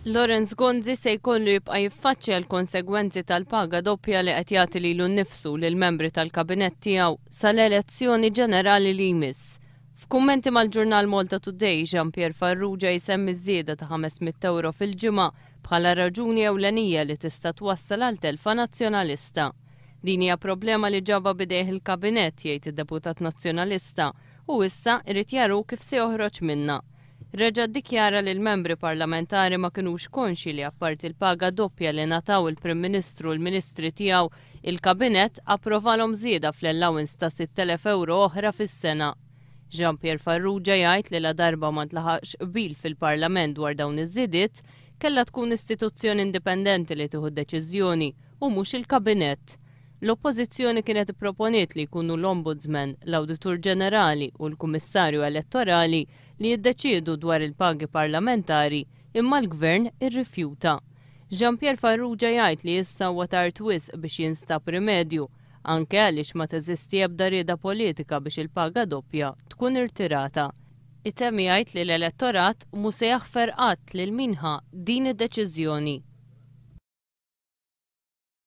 Lorenz Gonzi se jkollu jibqa' jiffaċċja l-konsegwenzi tal-paga doppja li qed jagħti lilu nnifsu lill-membri tal-kabinett tiegħu sal-elezzjoni ġenerali li jmiss. F'kummenti mal-ġurnal Malta Today, Jean-Pierre Farrugia jsemmi żieda ta' 500 euro fil-ġimgħa bħala raġuni ewlenija li tista' twassal għal telfa nazzjonalista. Din hija problema li ġabha bidejh il-kabinett jgħid id-deputat nazzjonalista u issa irid jaru kif se joħroġ minnha. Reġa' ddikjara li l-membri parlamentari ma kinux konxi li apparti il-paga doppja li nataw il-Prim Ministru u l-Ministri tiegħu il-Kabinett approvalhom żieda fl-allowance ta' 6,000 euro oħra fis-sena. Jean-Pierre Farrugia jgħid li la darba ma tlaħaqx qbil fil-Parlament dwar dawn iż-żiediet kellha tkun istituzzjoni indipendenti li tieħu deċiżjoni u mhux il-Kabinett. L-Oppożizzjoni kienet ipproponiet li jkunu l-Ombudsman, l-Awditur Ġenerali u l-Kummissarju Elettorali li jiddeċiedu dwar il-pagi parlamentari imma l-Gvern irrifjuta. Jean-Pierre Farrugia jgħid li issa huwa tard wisq biex jinstab rimedju, anke għaliex ma teżisti ebda rieda politika biex il-paga doppja tkun irtirata. Item jgħid li l-elettorat mhu se jaħfer qatt lil minħa din id-deċiżjoni.